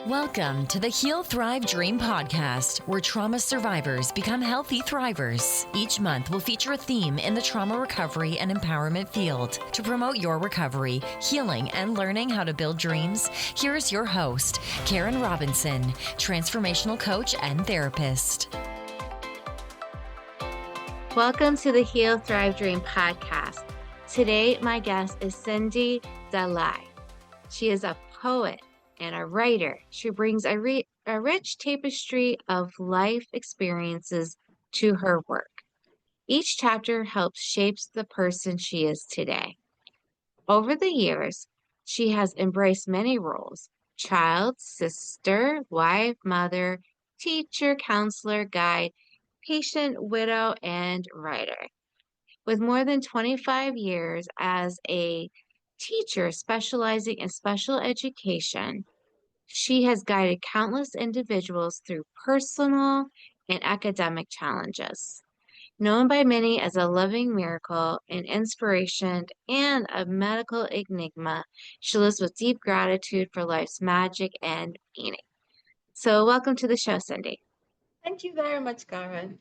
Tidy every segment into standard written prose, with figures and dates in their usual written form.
Welcome to the Heal, Thrive, Dream podcast, where trauma survivors become healthy thrivers. Each month, we'll feature a theme in the trauma recovery and empowerment field. To promote your recovery, healing, and learning how to build dreams, here's your host, Karen Robinson, transformational coach and therapist. Welcome to the Heal, Thrive, Dream podcast. Today, my guest is Cyndee Dhalai. She is a poet and a writer. She brings a rich tapestry of life experiences to her work. Each chapter helps shape the person she is today. Over the years, she has embraced many roles: child, sister, wife, mother, teacher, counselor, guide, patient, widow, and writer. With more than 25 years as a teacher specializing in special education, she has guided countless individuals through personal and academic challenges. Known by many as a living miracle, an inspiration, and a medical enigma, she lives with deep gratitude for life's magic and meaning. So welcome to the show, Cyndee. Thank you very much, Karen.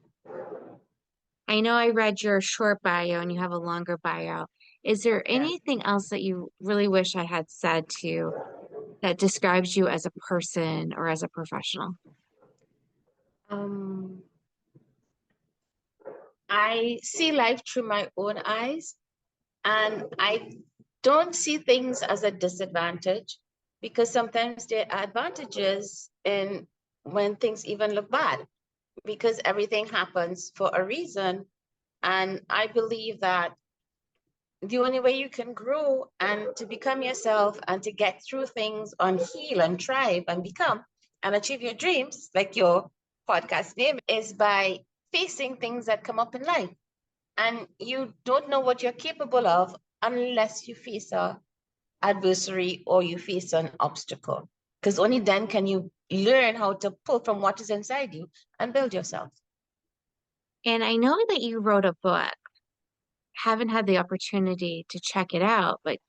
I know I read your short bio and you have a longer bio. Is there anything else that you really wish I had said to you that describes you as a person or as a professional? I see life through my own eyes, and I don't see things as a disadvantage, because sometimes there are advantages in when things even look bad, because everything happens for a reason. And I believe that the only way you can grow and to become yourself and to get through things and heal and thrive and become and achieve your dreams, like your podcast name, is by facing things that come up in life. And you don't know what you're capable of unless you face a adversary or you face an obstacle, because only then can you learn how to pull from what is inside you and build yourself. And I know that you wrote a book. Haven't had the opportunity to check it out, but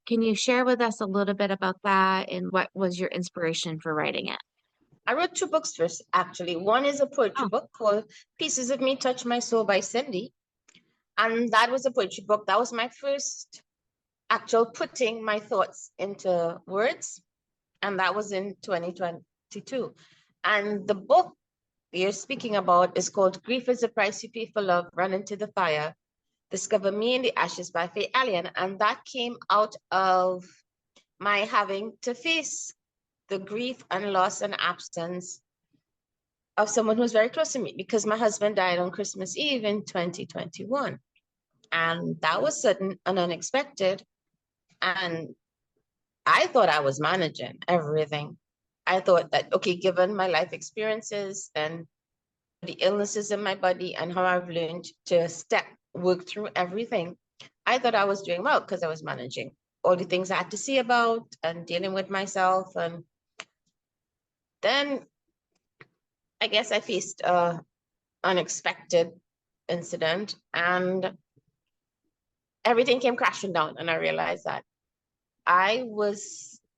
can you share with us a little bit about that and what was your inspiration for writing it? I wrote two books first, actually. One is a poetry book called Pieces of Me Touch My Soul by Cyndee. And that was a poetry book. That was my first actual putting my thoughts into words. And that was in 2022. And the book you're speaking about is called Grief is the Price You Pay for Love, Run Into the Fire, Discover Me in the Ashes by Faye Allen. And that came out of my having to face the grief and loss and absence of someone who's very close to me, because my husband died on Christmas Eve in 2021. And that was sudden and unexpected. And I thought I was managing everything. I thought that, okay, given my life experiences and the illnesses in my body and how I've learned to work through everything, I thought I was doing well because I was managing all the things I had to see about and dealing with myself. And then I guess I faced an unexpected incident and everything came crashing down. And I realized that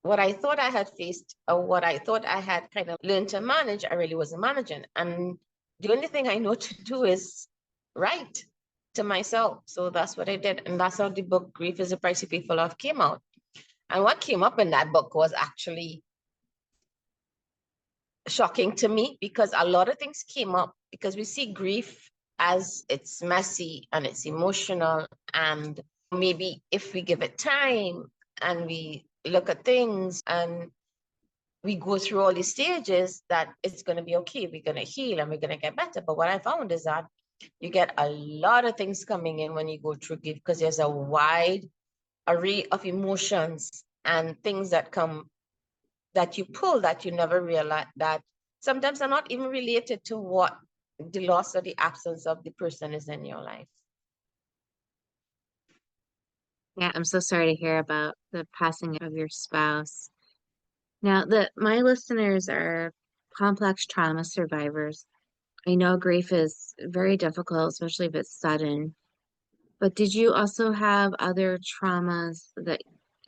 what I thought I had faced, or what I thought I had kind of learned to manage, I really wasn't managing. And the only thing I know to do is write to myself. So that's what I did. And that's how the book Grief is the Price You Pay for Love came out. And what came up in that book was actually shocking to me, because a lot of things came up, because we see grief as it's messy and it's emotional. And maybe if we give it time and we look at things and we go through all these stages, that it's going to be okay. We're going to heal and we're going to get better. But what I found is that you get a lot of things coming in when you go through grief, because there's a wide array of emotions and things that come that you pull that you never realize, that sometimes are not even related to what the loss or the absence of the person is in your life. Yeah, I'm so sorry to hear about the passing of your spouse. Now, my listeners are complex trauma survivors. I know grief is very difficult, especially if it's sudden. But did you also have other traumas,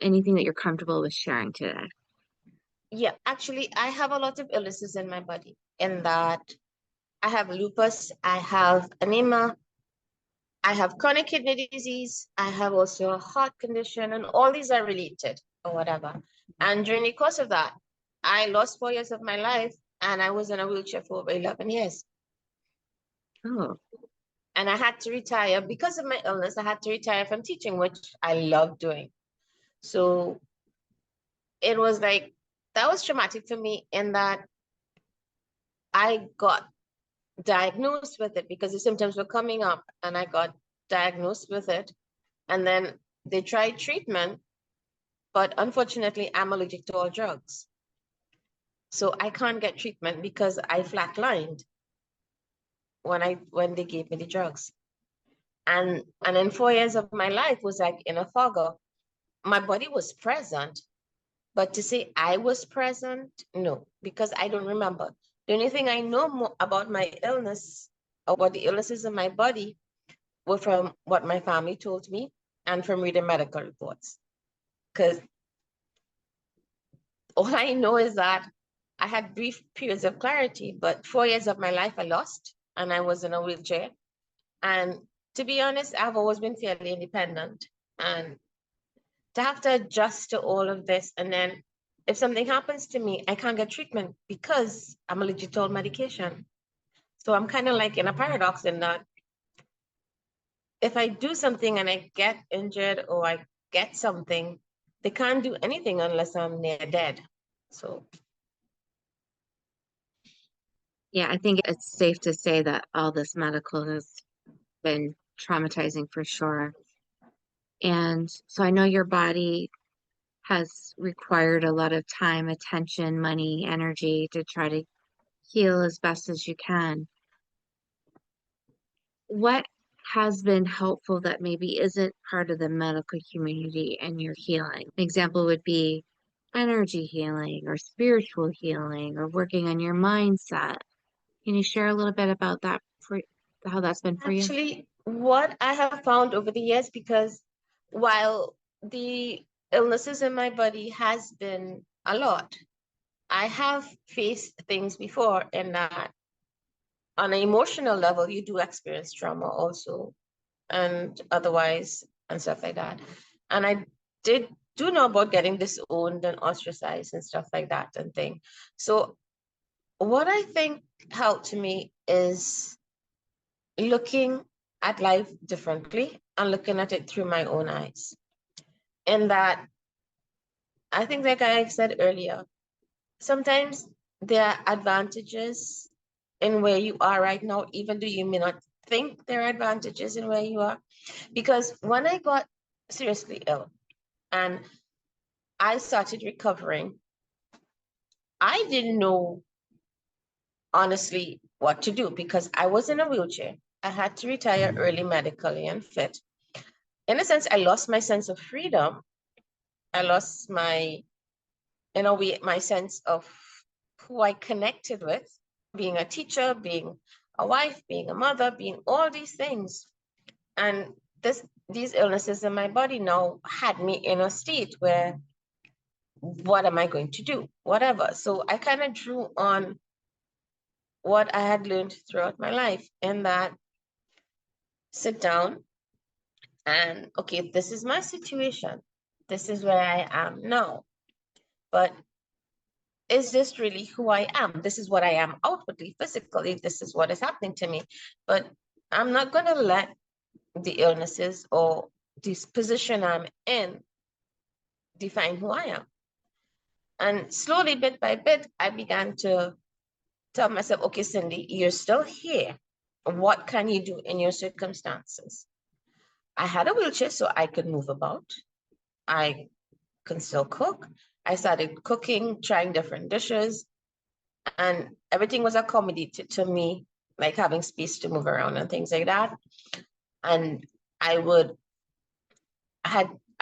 anything that you're comfortable with sharing today? Yeah, actually, I have a lot of illnesses in my body. In that, I have lupus, I have anemia, I have chronic kidney disease, I have also a heart condition, and all these are related or whatever. And during the course of that, I lost 4 years of my life, and I was in a wheelchair for over 11 years. Oh, And I had to retire because of my illness. I had to retire from teaching, which I love doing. So it was like, that was traumatic for me in that I got diagnosed with it because the symptoms were coming up, and I got diagnosed with it. And then they tried treatment, but unfortunately, I'm allergic to all drugs. So I can't get treatment because I flatlined when they gave me the drugs. And then 4 years of my life was like in a fog. My body was present, but to say I was present, no, because I don't remember. The only thing I know more about my illness, about the illnesses in my body, were from what my family told me and from reading medical reports. Because all I know is that I had brief periods of clarity, but 4 years of my life I lost, and I was in a wheelchair. And to be honest, I've always been fairly independent. And to have to adjust to all of this, and then if something happens to me, I can't get treatment because I'm allergic to all medication. So I'm kind of like in a paradox in that if I do something and I get injured or I get something, they can't do anything unless I'm near dead. So yeah, I think it's safe to say that all this medical has been traumatizing for sure. And so I know your body has required a lot of time, attention, money, energy to try to heal as best as you can. What has been helpful that maybe isn't part of the medical community in your healing? An example would be energy healing or spiritual healing or working on your mindset. Can you share a little bit about that for how that's been for you? actually, what I have found over the years, because while the illnesses in my body has been a lot, I have faced things before in that on an emotional level, you do experience trauma also, and otherwise, and stuff like that. And I did do know about getting disowned and ostracized and stuff like that and thing. So what I think helped me is looking at life differently and looking at it through my own eyes. In that, I think, like I said earlier, sometimes there are advantages in where you are right now, even though you may not think there are advantages in where you are. Because when I got seriously ill and I started recovering, I didn't know honestly what to do because I was in a wheelchair. I had to retire early medically and fit. In a sense, I lost my sense of freedom. I lost my, in a way, my sense of who I connected with, being a teacher, being a wife, being a mother, being all these things. And these illnesses in my body now had me in a state where, what am I going to do? Whatever. So I kind of drew on what I had learned throughout my life, in that sit down and, okay, this is my situation. This is where I am now. But is this really who I am? This is what I am outwardly, physically. This is what is happening to me. But I'm not going to let the illnesses or this position I'm in define who I am. And slowly, bit by bit, I began to tell myself, okay, Cyndee, you're still here. What can you do in your circumstances? I had a wheelchair, so I could move about. I can still cook. I started cooking, trying different dishes, and everything was accommodated to me, like having space to move around and things like that. And I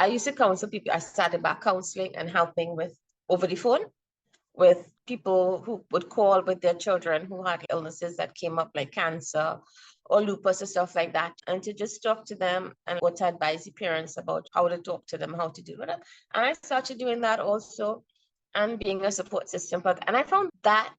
used to counsel people. I started back counseling and helping with over the phone with people who would call with their children who had illnesses that came up, like cancer or lupus or stuff like that, and to just talk to them and what to advise the parents about how to talk to them, how to deal with it. And I started doing that also. and being a support system. And I found that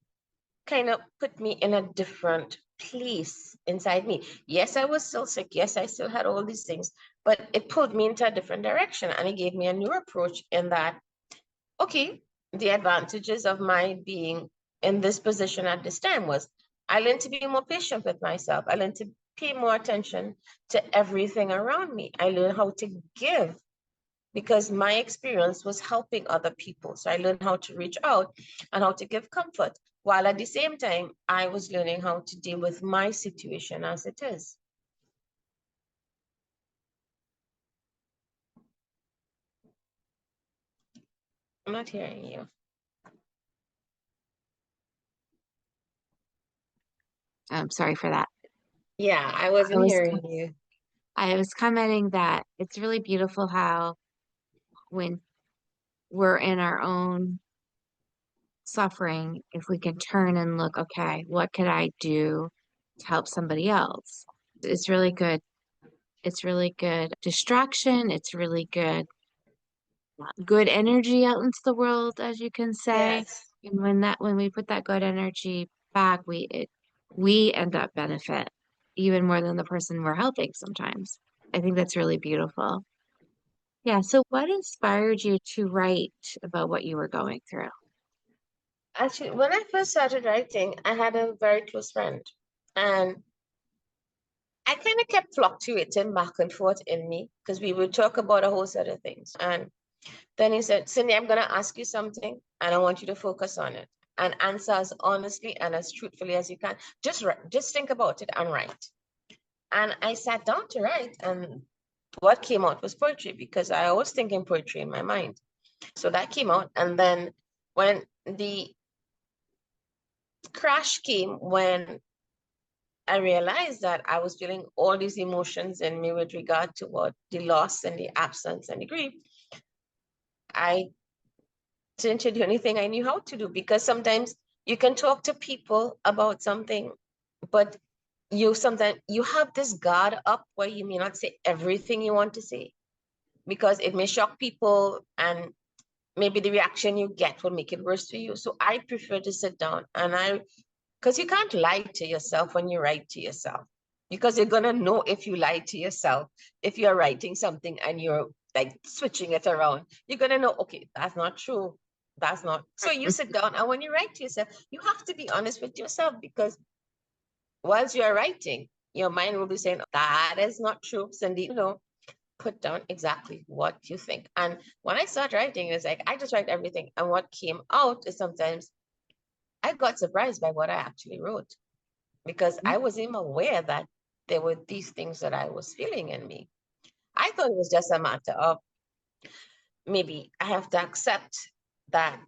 kind of put me in a different place inside me. Yes, I was still sick. Yes, I still had all these things, but it pulled me into a different direction, and it gave me a new approach in that, okay, the advantages of my being in this position at this time was I learned to be more patient with myself. I learned to pay more attention to everything around me. I learned how to give because my experience was helping other people. So I learned how to reach out and how to give comfort, while at the same time, I was learning how to deal with my situation as it is. I'm not hearing you. I'm sorry for that. Yeah, I I wasn't was hearing you. I was commenting that it's really beautiful how when we're in our own suffering, if we can turn and look, okay, what could I do to help somebody else? It's really good. It's really good distraction. It's really good energy out into the world, as you can say. Yes. And when we put that good energy back, we end up benefit even more than the person we're helping sometimes. I think that's really beautiful. Yeah. So what inspired you to write about what you were going through? Actually, when I first started writing, I had a very close friend, and I kind of kept fluctuating back and forth in me because we would talk about a whole set of things. And then he said, Cyndee, I'm going to ask you something, and I want you to focus on it and answer as honestly and as truthfully as you can. Just think about it and write. And I sat down to write, and what came out was poetry because I was thinking poetry in my mind. So that came out. And then when the crash came, when I realized that I was feeling all these emotions in me with regard to what the loss and the absence and the grief, I didn't do anything I knew how to do, because sometimes you can talk to people about something, but sometimes you have this guard up where you may not say everything you want to say because it may shock people, and maybe the reaction you get will make it worse for you. So I prefer to sit down because you can't lie to yourself when you write to yourself, because you're going to know if you lie to yourself. If you're writing something and you're like switching it around, you're going to know, okay, that's not true. That's not. So you sit down, and when you write to yourself, you have to be honest with yourself, because whilst you're writing, your mind will be saying, that is not true, Cyndee. Put down exactly what you think. And when I start writing, it's like I just write everything. And what came out is sometimes I got surprised by what I actually wrote, because I wasn't even aware that there were these things that I was feeling in me. I thought it was just a matter of maybe I have to accept that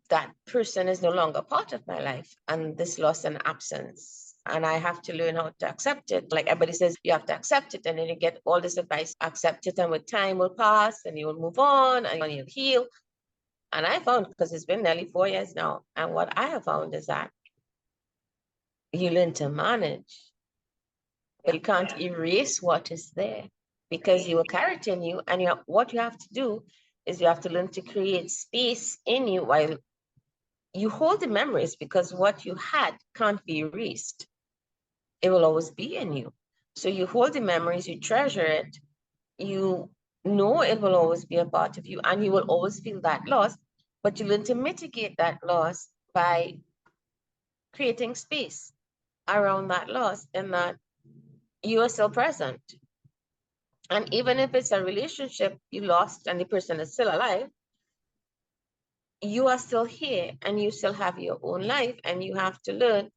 that person is no longer part of my life, and this loss and absence. And I have to learn how to accept it. Like everybody says, you have to accept it. And then you get all this advice, accept it, and with time will pass and you will move on and you'll heal. And I found, because it's been nearly 4 years now, and what I have found is that you learn to manage, but you can't erase what is there, because you will carry it in you. And what you have to do is you have to learn to create space in you while you hold the memories, because what you had can't be erased. It will always be in you. So you hold the memories, you treasure it, you know it will always be a part of you, and you will always feel that loss, but you learn to mitigate that loss by creating space around that loss, and that you are still present. And even if it's a relationship you lost and the person is still alive, you are still here and you still have your own life, and you have to learn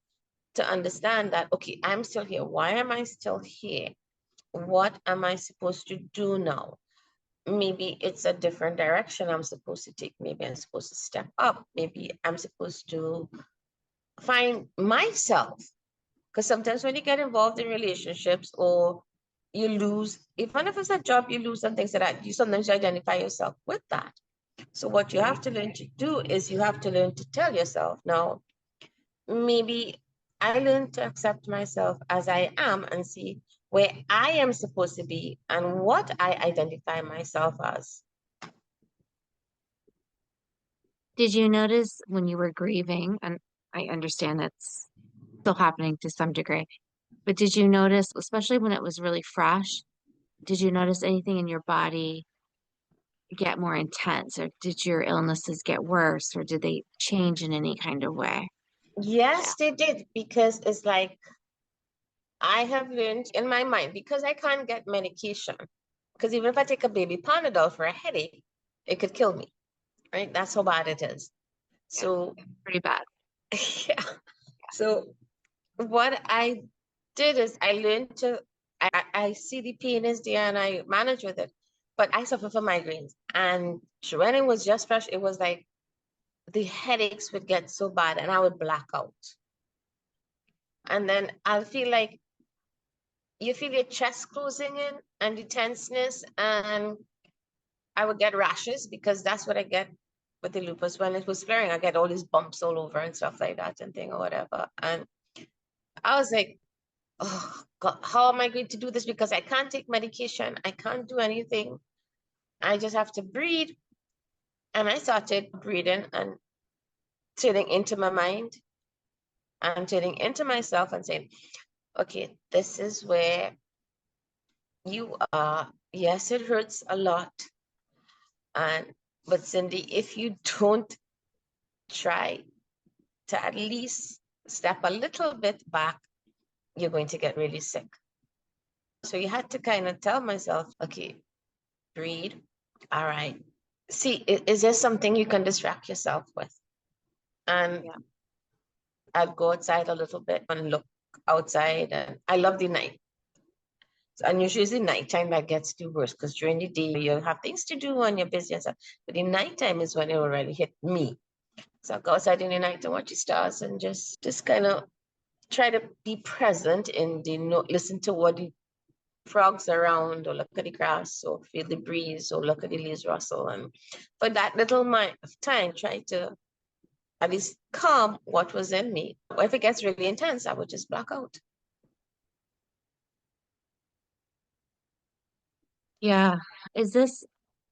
to understand that, okay, I'm still here. Why am I still here? What am I supposed to do now? Maybe it's a different direction I'm supposed to take. Maybe I'm supposed to step up. Maybe I'm supposed to find myself. Because sometimes when you get involved in relationships, or you lose, even if it's a job, you lose some things like that, you sometimes identify yourself with that. So what you have to learn to do is you have to learn to tell yourself, now, maybe I learn to accept myself as I am and see where I am supposed to be and what I identify myself as. Did you notice when you were grieving, and I understand that's still happening to some degree, but did you notice, especially when it was really fresh, did you notice anything in your body get more intense, or did your illnesses get worse, or did they change in any kind of way? Yes, they did, because it's like I have learned in my mind, because I can't get medication. Because even if I take a baby Panadol for a headache, it could kill me, right? That's how bad it is. Yeah, So, pretty bad. yeah. So what I did is I learned to, I see the pain is there and I manage with it. But I suffer from migraines. And when it was just fresh, it was like the headaches would get so bad and I would black out. And then I'll feel like you feel your chest closing in and the tenseness, and I would get rashes, because that's what I get with the lupus. When it was flaring, I get all these bumps all over and stuff like that and thing or whatever. And I was like, oh God, how am I going to do this? Because I can't take medication. I can't do anything. I just have to breathe. And I started breathing and turning into my mind and turning into myself and saying, okay, this is where you are. Yes, it hurts a lot. But Cyndee, if you don't try to at least step a little bit back, you're going to get really sick. So you had to kind of tell myself, okay, breathe. All right. See, is there something you can distract yourself with? And Yeah. I'd go outside a little bit and look outside. And I love the night. And usually it's the nighttime that gets the worst, because during the day you have things to do and you're busy and stuff. But the nighttime is when it will really hit me. So I go outside in the night and watch the stars and just kind of try to be present in the note, listen to what the frogs around, or look at the grass, or feel the breeze, or look at the leaves rustle. And for that little amount of time, try to at least calm what was in me. If it gets really intense, I would just black out. Yeah. Is this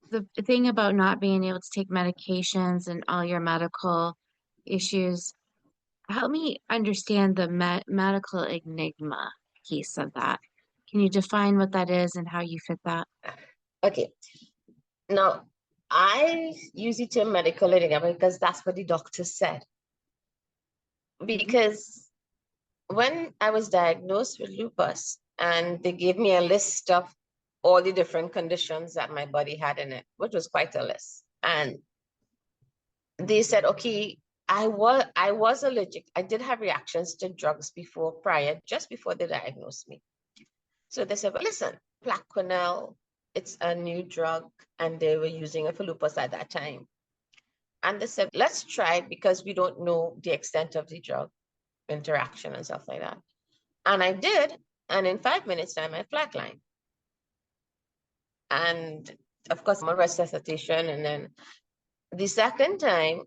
the thing about not being able to take medications and all your medical issues? Help me understand the medical enigma piece of that. Can you define what that is and how you fit that? Okay. Now, I use the term medical enigma because that's what the doctor said. Because when I was diagnosed with lupus and they gave me a list of all the different conditions that my body had in it, which was quite a list. And they said, okay, I was allergic. I did have reactions to drugs just before they diagnosed me. So they said, well, listen, Plaquenil, it's a new drug, and they were using it for lupus at that time. And they said, let's try it, because we don't know the extent of the drug interaction and stuff like that. And I did, and in 5 minutes time, I flatlined. And of course, I'm on resuscitation. And then the second time,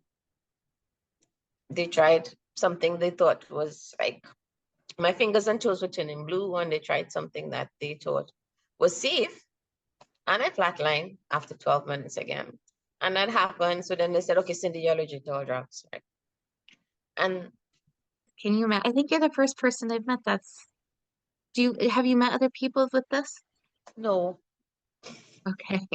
they tried something they thought was like, my fingers and toes were turning blue, and they tried something that they thought was safe. And I flatlined after 12 minutes again. And that happened. So then they said, okay, Cyndee, you're allergic to all drugs, right? And Can you I think you're the first person I've met have you met other people with this? no, Okay.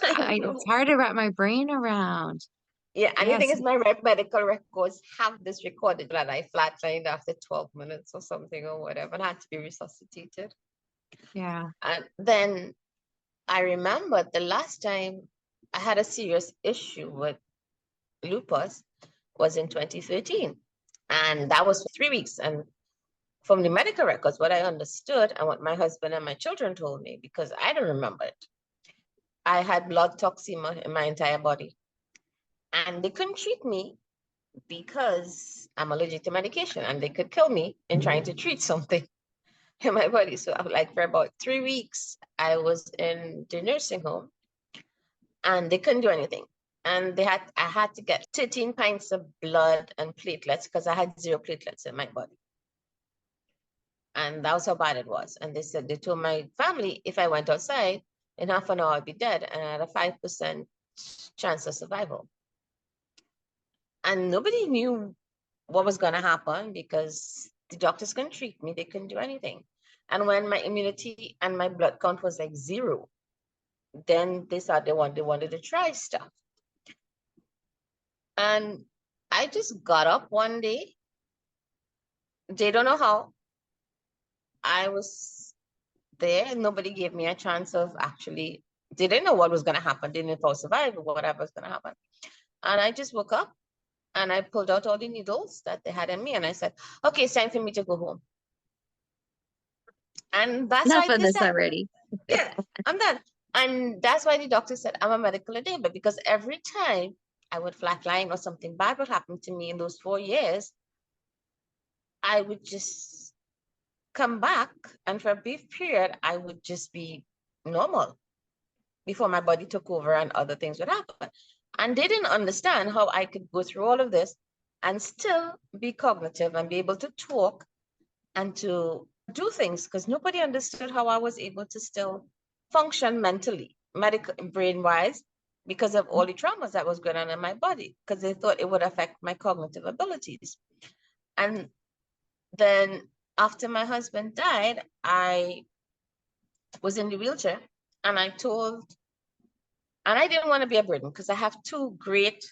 I It's know. hard to wrap my brain around. Yeah, and the thing Yes. is, my medical records have this recorded that I flatlined after 12 minutes or something or whatever, and had to be resuscitated. Yeah. And then I remember the last time I had a serious issue with lupus was in 2013. And that was for 3 weeks. And from the medical records, what I understood and what my husband and my children told me, because I don't remember it, I had blood toxemia in my entire body. And they couldn't treat me because I'm allergic to medication, and they could kill me in trying to treat something in my body. So I was like, for about 3 weeks, I was in the nursing home, and they couldn't do anything. And I had to get 13 pints of blood and platelets, because I had 0 platelets in my body. And that was how bad it was. And they told my family, if I went outside, in half an hour I'd be dead, and I had a 5% chance of survival. And nobody knew what was going to happen because the doctors couldn't treat me. They couldn't do anything. And when my immunity and my blood count was like 0, then they said they wanted to try stuff. And I just got up one day. They don't know how. I was there. Nobody gave me a chance of actually, they didn't know what was going to happen. They didn't know if I was survive or whatever was going to happen. And I just woke up and I pulled out all the needles that they had in me. And I said, okay, it's time for me to go home. And that's Enough why of this already. yeah, I'm done. And that's why the doctor said I'm a medical enabler, because every time I would flatline or something bad would happen to me in those 4 years, I would just come back, and for a brief period, I would just be normal before my body took over and other things would happen. And they didn't understand how I could go through all of this and still be cognitive and be able to talk and to do things, because nobody understood how I was able to still function mentally, medical, brain-wise, because of all the traumas that was going on in my body, because they thought it would affect my cognitive abilities. And then after my husband died, I was in the wheelchair, and I didn't want to be a burden because I have 2 great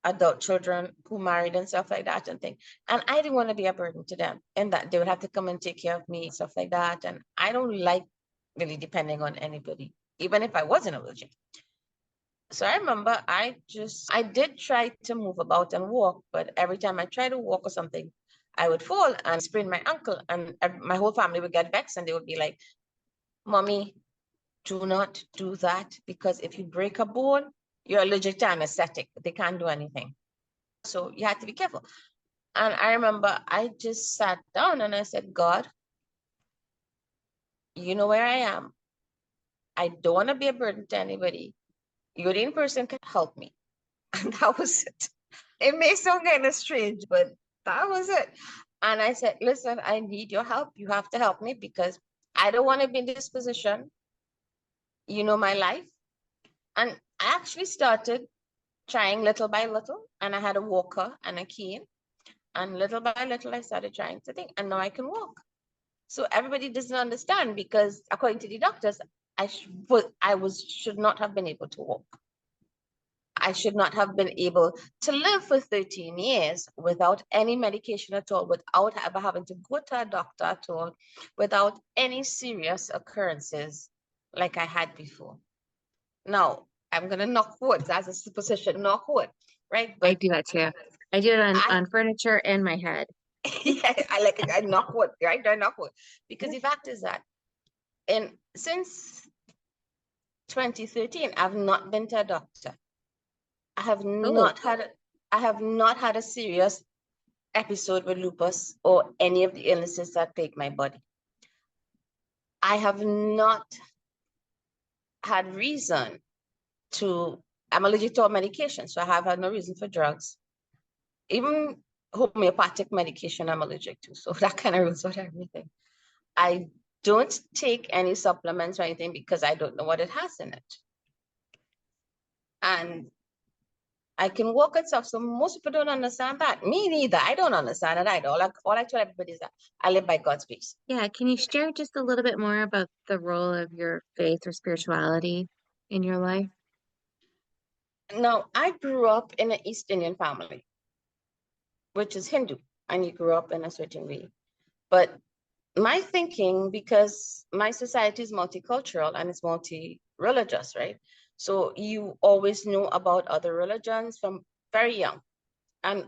adult children who married and stuff like that and things. And I didn't want to be a burden to them, and that they would have to come and take care of me, stuff like that. And I don't like really depending on anybody, even if I was in a wheelchair. So I remember I did try to move about and walk, but every time I tried to walk or something, I would fall and sprain my ankle, and my whole family would get vexed, and they would be like, Mommy, do not do that, because if you break a bone, you're allergic to anesthetic. They can't do anything. So you had to be careful. And I remember I just sat down and I said, God, you know where I am. I don't want to be a burden to anybody. You're the only person can help me. And that was it. It may sound kind of strange, but that was it. And I said, listen, I need your help. You have to help me, because I don't want to be in this position. You know my life. And I actually started trying little by little, and I had a walker and a cane, and little by little I started trying to think, and now I can walk. So everybody doesn't understand, because according to the doctors, I should not have been able to walk. I should not have been able to live for 13 years without any medication at all, without ever having to go to a doctor at all, without any serious occurrences like I had before. Now, I'm going to knock wood as a supposition, knock wood, right? I do that too. I do it on furniture and my head. Yeah, I knock wood, right? I knock wood. Because the fact is that since 2013, I've not been to a doctor. I have not had a serious episode with lupus or any of the illnesses that plague my body. I have not had reason I'm allergic to all medication, so I have had no reason for drugs. Even homeopathic medication I'm allergic to, so that kind of rules out everything. I don't take any supplements or anything because I don't know what it has in it. And I can walk and stuff, so most people don't understand that. Me neither. I don't understand it either. All I tell everybody is that I live by God's grace. Yeah, can you share just a little bit more about the role of your faith or spirituality in your life? Now, I grew up in an East Indian family, which is Hindu, and you grew up in a certain way. But my thinking, because my society is multicultural and it's multi-religious, right? So you always know about other religions from very young. And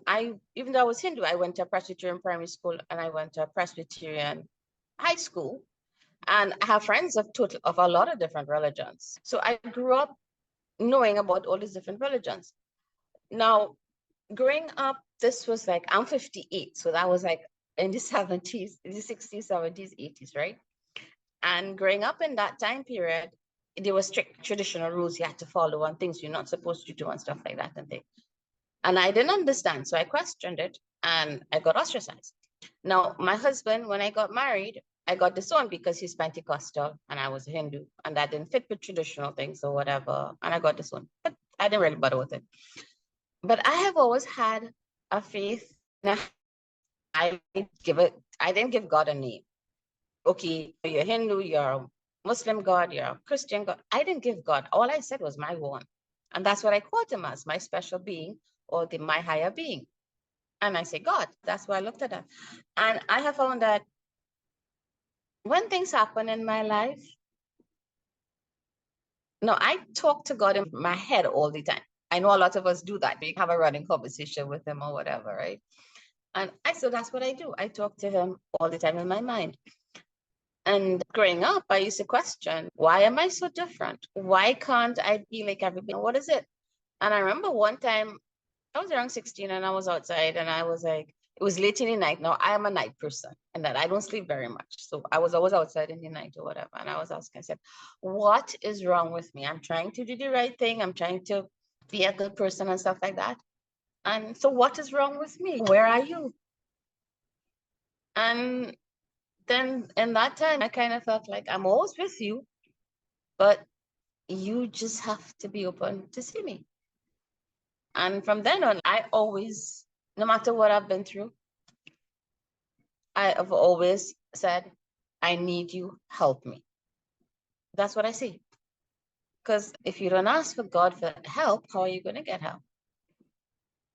even though I was Hindu, I went to a Presbyterian primary school and I went to a Presbyterian high school. And I have friends of a lot of different religions. So I grew up knowing about all these different religions. Now, growing up, this was like, I'm 58. So that was like in the 70s, the 60s, 70s, 80s, right? And growing up in that time period, there were strict traditional rules you had to follow and things you're not supposed to do and stuff like that and things. And I didn't understand, so I questioned it and I got ostracized. Now, my husband, when I got married, I got disowned because he's Pentecostal and I was a Hindu, and that didn't fit with traditional things or whatever, and I got disowned. But I didn't really bother with it. But I have always had a faith. I didn't give God a name. Okay, you're Hindu, you're a Muslim God, you're a Christian God. I didn't give God. All I said was my one. And that's what I called him as, my special being or my higher being. And I say, God, that's why I looked at that. And I have found that when things happen in my life, no, I talk to God in my head all the time. I know a lot of us do that. We have a running conversation with him or whatever, right? And so that's what I do. I talk to him all the time in my mind. And growing up, I used to question, why am I so different? Why can't I be like everybody? What is it? And I remember one time I was around 16 and I was outside and I was like, it was late in the night. Now I am a night person and that I don't sleep very much. So I was always outside in the night or whatever. And I was asking, I said, what is wrong with me? I'm trying to do the right thing. I'm trying to be a good person and stuff like that. And so what is wrong with me? Where are you? And then in that time, I kind of felt like I'm always with you, but you just have to be open to see me. And from then on, I always, no matter what I've been through, I have always said, I need you, help me. That's what I see. Because if you don't ask for God for help, how are you going to get help?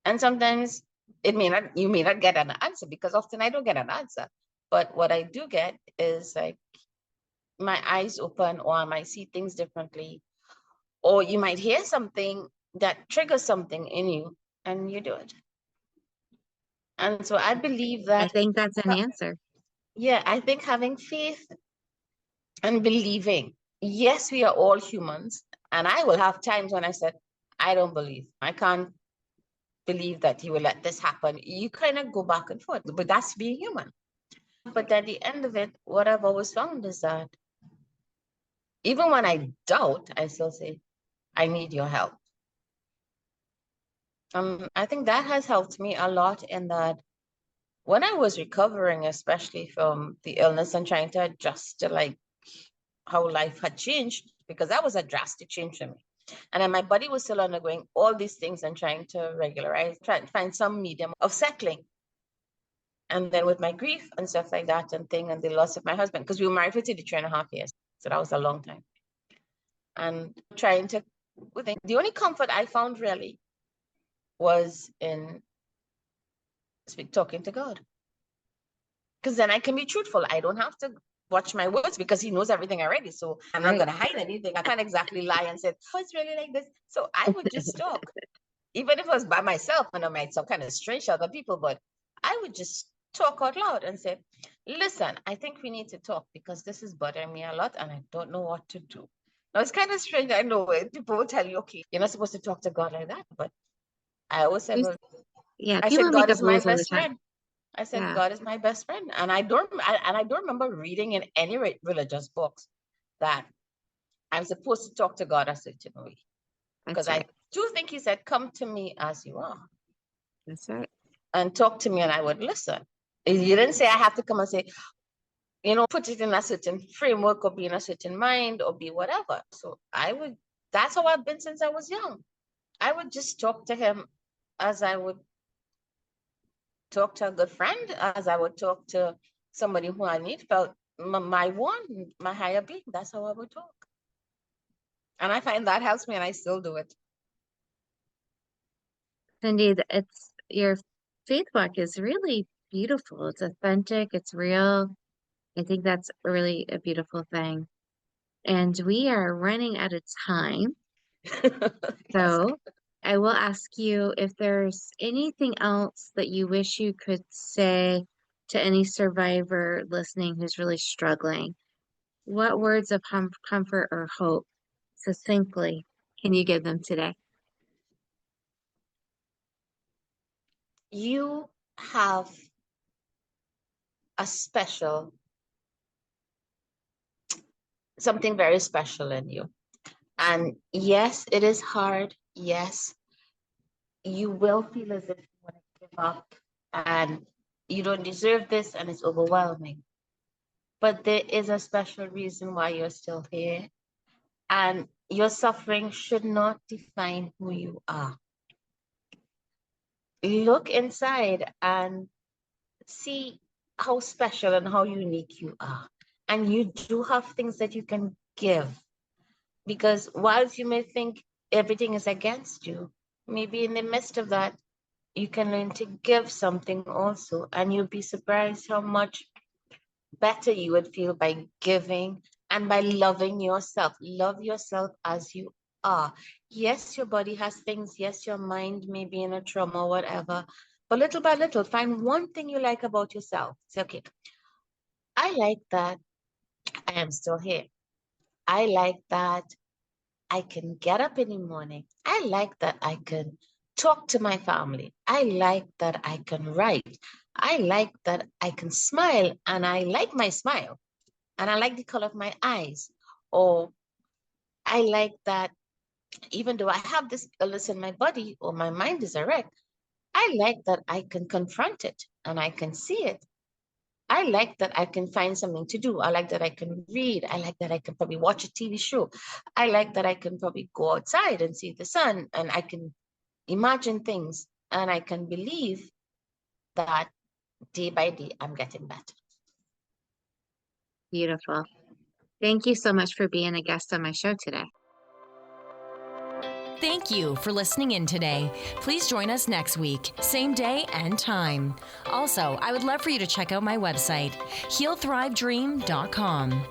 And sometimes you may not get an answer, because often I don't get an answer. But what I do get is like my eyes open, or I might see things differently, or you might hear something that triggers something in you and you do it. And so I believe that, I think that's an answer. yeah, I think having faith and believing, yes, we are all humans. And I will have times when I said, I don't believe, I can't believe that he will let this happen. You kind of go back and forth, but that's being human. But at the end of it, what I've always found is that even when I doubt, I still say, I need your help. I think that has helped me a lot in that when I was recovering, especially from the illness and trying to adjust to like how life had changed, because that was a drastic change for me. And then my body was still undergoing all these things and trying to regularize, trying to find some medium of settling. And then with my grief and stuff like that and the loss of my husband, because we were married for 3.5 years. So that was a long time. And trying to, the only comfort I found really was in talking to God. Because then I can be truthful. I don't have to watch my words because he knows everything already. So I'm not going to hide anything. I can't exactly lie and say, oh, it's really like this. So I would just talk, even if it was by myself, and I might sound kind of strange to other people, but I would just talk out loud and say, listen, I think we need to talk because this is bothering me a lot and I don't know what to do. Now, it's kind of strange. I know people will tell you, okay, you're not supposed to talk to God like that. But I always said, well, Yeah, I people said, make God up is my rules all the best time. friend. I said, Yeah. God is my best friend. And I don't remember reading in any religious books that I'm supposed to talk to God a certain way. Because I do think he said, come to me as you are. That's right. And talk to me and I would listen. You didn't say I have to come and say, put it in a certain framework or be in a certain mind or be whatever. So that's how I've been since I was young. I would just talk to him as I would talk to a good friend, as I would talk to somebody who I need, felt my higher being. That's how I would talk. And I find that helps me and I still do it. Cyndee, your faith walk is really beautiful. It's authentic, it's real. I think that's really a beautiful thing. And we are running out of time. So I will ask you if there's anything else that you wish you could say to any survivor listening who's really struggling. What words of comfort or hope, succinctly, can you give them today? You have something very special in you. And yes, it is hard. Yes, you will feel as if you want to give up and you don't deserve this and it's overwhelming. But there is a special reason why you're still here. And your suffering should not define who you are. look inside and see how special and how unique you are. And you do have things that you can give. Because whilst you may think everything is against you, maybe in the midst of that, you can learn to give something also. And you'll be surprised how much better you would feel by giving and by loving yourself. Love yourself as you are. Yes, your body has things. Yes, your mind may be in a trauma or whatever. But little by little, find one thing you like about yourself. Say, okay, I like that I am still here. I like that I can get up in the morning. I like that I can talk to my family. I like that I can write. I like that I can smile, and I like my smile, and I like the color of my eyes. Or I like that even though I have this illness in my body or my mind is a wreck, I like that I can confront it and I can see it. I like that I can find something to do. I like that I can read. I like that I can probably watch a TV show. I like that I can probably go outside and see the sun, and I can imagine things, and I can believe that day by day I'm getting better. Beautiful. Thank you so much for being a guest on my show today. Thank you for listening in today. Please join us next week, same day and time. Also, I would love for you to check out my website, healthrivedream.com.